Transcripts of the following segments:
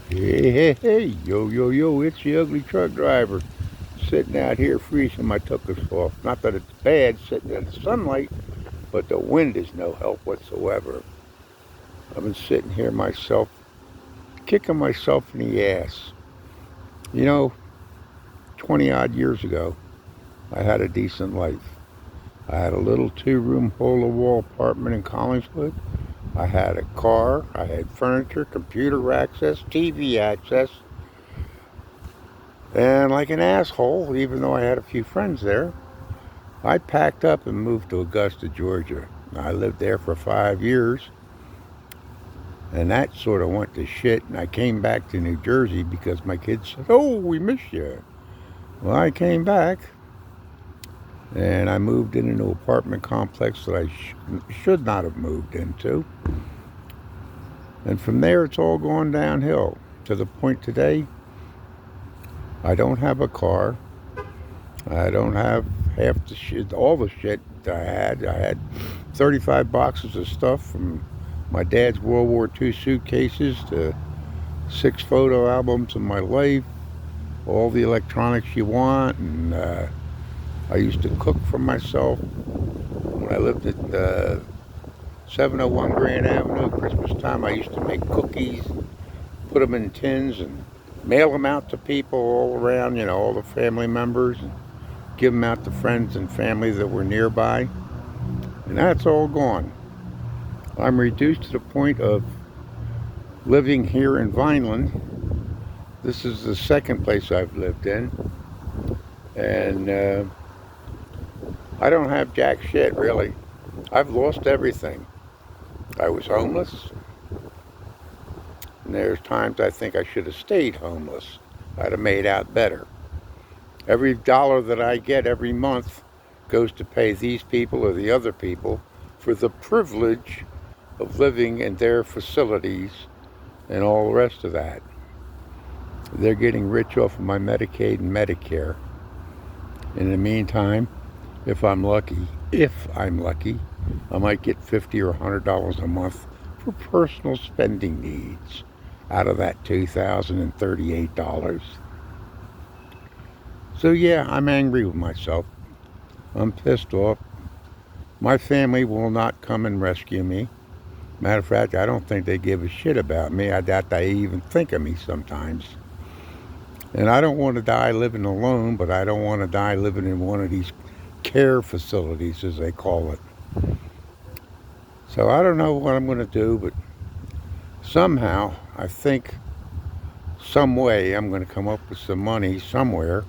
Hey, hey, hey, yo, yo, yo, it's the ugly truck driver sitting out here freezing my tuckers off. Not that it's bad sitting in the sunlight, but the wind is no help whatsoever. I've been sitting here myself, kicking myself in the ass. You know, 20 odd years ago, I had a decent life. I had a little 2 room hole in the wall apartment in Collingswood. I had a car, I had furniture, computer access, TV access, and like an asshole, even though I had a few friends there, I packed up and moved to Augusta, Georgia. I lived there for 5 years, and that sort of went to shit. And I came back to New Jersey because my kids said, "Oh, we miss you." Well, I came back, and I moved in an apartment complex that I should not have moved into. And from there, it's all gone downhill to the point today. I don't have a car. I don't have half the shit, all the shit I had. I had 35 boxes of stuff from my dad's World War II suitcases to 6 photo albums of my life, all the electronics you want, and I used to cook for myself when I lived at 701 Grand Avenue. Christmas time, I used to make cookies, put them in tins, and mail them out to people all around, all the family members, and give them out to friends and family that were nearby. And that's all gone. I'm reduced to the point of living here in Vineland. This is the second place I've lived in, and I don't have jack shit really. I've lost everything. I was homeless, and there's times I think I should have stayed homeless. I'd have made out better. Every dollar that I get every month goes to pay these people or the other people for the privilege of living in their facilities and all the rest of that. They're getting rich off of my Medicaid and Medicare. In the meantime, if I'm lucky, I might get $50 or $100 a month for personal spending needs out of that $2,038. So yeah, I'm angry with myself. I'm pissed off. My family will not come and rescue me. Matter of fact, I don't think they give a shit about me. I doubt they even think of me sometimes. And I don't want to die living alone, but I don't want to die living in one of these care facilities, as they call it. So I don't know what I'm going to do, but somehow I think some way I'm going to come up with some money somewhere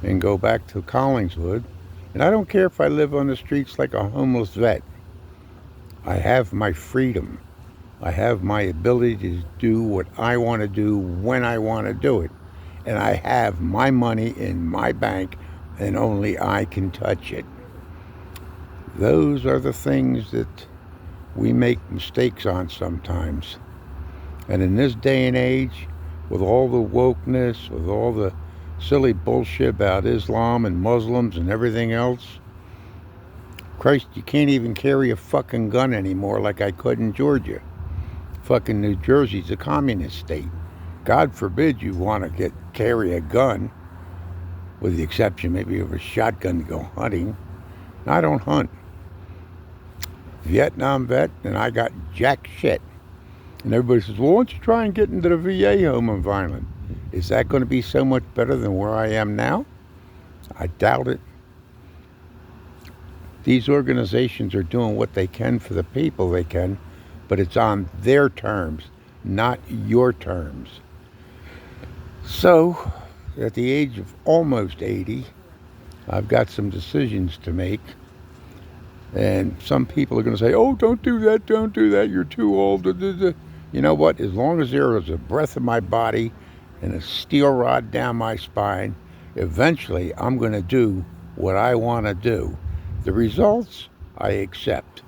and go back to Collingswood. And I don't care if I live on the streets like a homeless vet. I have my freedom. I have my ability to do what I want to do when I want to do it. And I have my money in my bank and only I can touch it. Those are the things that we make mistakes on sometimes. And in this day and age, with all the wokeness, with all the silly bullshit about Islam and Muslims and everything else, Christ, you can't even carry a fucking gun anymore like I could in Georgia. Fucking New Jersey's a communist state. God forbid you want to carry a gun, with the exception maybe of a shotgun to go hunting. I don't hunt. Vietnam vet, and I got jack shit. And everybody says, well, why don't you try and get into the VA home environment? Is that going to be so much better than where I am now? I doubt it. These organizations are doing what they can for the people they can, but it's on their terms, not your terms. So, at the age of almost 80, I've got some decisions to make. And some people are going to say, oh, don't do that, you're too old. You know what? As long as there is a breath in my body and a steel rod down my spine, eventually I'm going to do what I want to do. The results, I accept.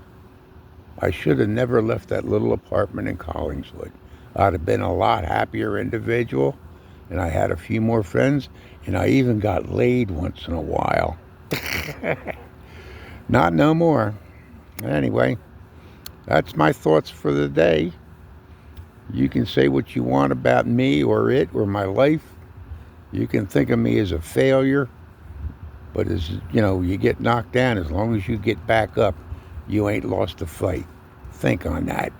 I should have never left that little apartment in Collingswood. I'd have been a lot happier individual, and I had a few more friends, and I even got laid once in a while. Not no more. Anyway, that's my thoughts for the day. You can say what you want about me or it or my life. You can think of me as a failure, but as you know, you get knocked down, as long as you get back up, you ain't lost a fight. Think on that.